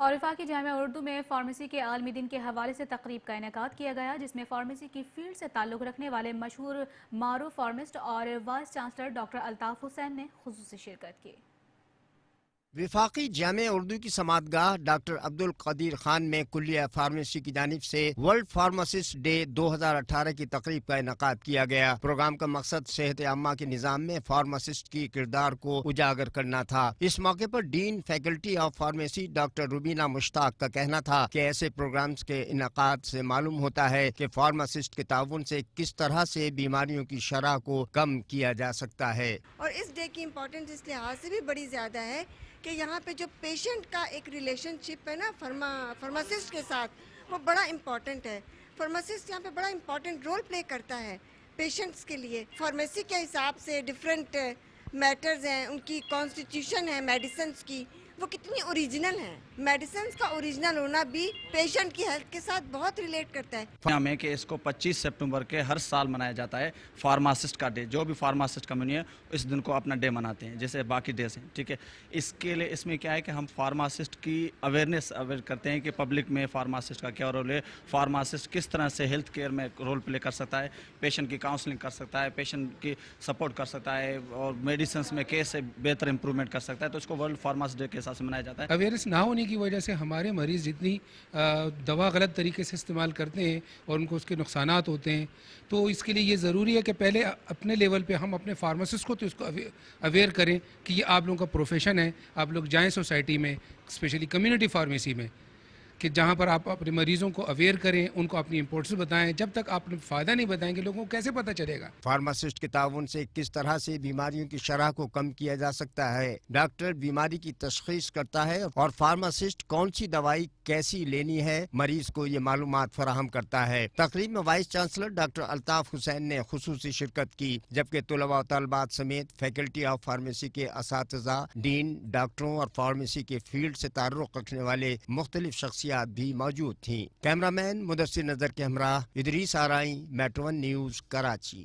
اور وفاقی جامعہ اردو میں فارمیسی کے عالمی دن کے حوالے سے تقریب کا انعقاد کیا گیا، جس میں فارمیسی کی فیلڈ سے تعلق رکھنے والے مشہور معروف فارمسٹ اور vice chancellor doctor Altaf Hussain نے خصوصی شرکت کی۔ وفاقی جامعہ اردو کی سماعتگاہ ڈاکٹر عبدالقدیر خان میں کلیہ فارمیسی کی جانب سے ورلڈ فارماسسٹ ڈے 2018 کی تقریب کا انعقاد کیا گیا۔ پروگرام کا مقصد صحت عامہ کے نظام میں فارماسسٹ کی کردار کو اجاگر کرنا تھا۔ اس موقع پر dean faculty of pharmacy doctor Rubina Mushtaq کا کہنا تھا کہ ایسے پروگرامز کے انعقاد سے معلوم ہوتا ہے کہ فارماسسٹ کے تعاون سے کس طرح سے بیماریوں کی شرح کو کم کیا جا سکتا ہے۔ اور اس ڈے کی امپورٹنس اس لحاظ سے بھی بڑی زیادہ ہے کہ یہاں پہ جو پیشنٹ کا ایک ریلیشن شپ ہے نا فارماسسٹ کے ساتھ، وہ بڑا امپورٹنٹ ہے۔ فارماسسٹ یہاں پہ بڑا امپورٹنٹ رول پلے کرتا ہے پیشنٹس کے لیے۔ فارمیسی کے حساب سے ڈفرینٹ میٹرز ہیں، ان کی کانسٹیٹیوشن ہے میڈیسنز کی، وہ کتنی اوریجنل ہیں۔ میڈیسنز کا اوریجنل ہونا بھی پیشنٹ کی ہیلتھ کے ساتھ بہت ریلیٹ کرتا ہے۔ میں کہ اس کو 25 سپٹمبر کے ہر سال منایا جاتا ہے فارماسسٹ کا ڈے۔ جو بھی فارماسسٹ کمیونٹی ہے اس دن کو اپنا ڈے مناتے ہیں جیسے باقی ڈیز ہیں، ٹھیک ہے۔ اس کے لیے اس میں کیا ہے کہ ہم فارماسسٹ کی اویئرنیس کرتے ہیں کہ پبلک میں فارماسسٹ کا کیا رول ہے، فارماسسٹ کس طرح سے ہیلتھ کیئر میں رول پلے کر سکتا ہے، پیشنٹ کی کاؤنسلنگ کر سکتا ہے، پیشنٹ کی سپورٹ کر سکتا ہے، اور میڈیسنس میں کیسے بہتر امپرومنٹ کر سکتا ہے۔ تو اس کو ورلڈ فارماسسٹ ڈے کے حساب سے منایا جاتا ہے۔ اویئرنیس نہ ہونے کی وجہ سے ہمارے مریض جتنی دوا غلط طریقے سے استعمال کرتے ہیں اور ان کو اس کے نقصانات ہوتے ہیں، تو اس کے لیے یہ ضروری ہے کہ پہلے اپنے لیول پہ ہم اپنے فارماسسٹ کو تو اس کو اویئر کریں کہ یہ آپ لوگوں کا پروفیشن ہے۔ آپ لوگ جائیں سوسائٹی میں، اسپیشلی کمیونٹی فارمیسی میں، کہ جہاں پر آپ اپنے مریضوں کو اویئر کریں، ان کو اپنی امپورٹنس بتائیں۔ جب تک آپ فائدہ نہیں بتائیں گے لوگوں کو کیسے پتہ چلے گا؟ فارماسسٹ کے تعاون سے کس طرح سے بیماریوں کی شرح کو کم کیا جا سکتا ہے۔ ڈاکٹر بیماری کی تشخیص کرتا ہے اور فارماسسٹ کون سی دوائی کیسی لینی ہے، مریض کو یہ معلومات فراہم کرتا ہے۔ تقریب میں vice chancellor doctor Altaf Hussain نے خصوصی شرکت کی، جبکہ طلباء و طالبات سمیت فیکلٹی آف فارمیسی کے اساتذہ، ڈین، ڈاکٹروں اور فارمیسی کے فیلڈ سے تعلق رکھنے والے مختلف شخصیات بھی موجود تھیں۔ کیمرہ مین مدثر نظر کے ہمراہ ادریس آرائی، میٹرو ون نیوز، کراچی۔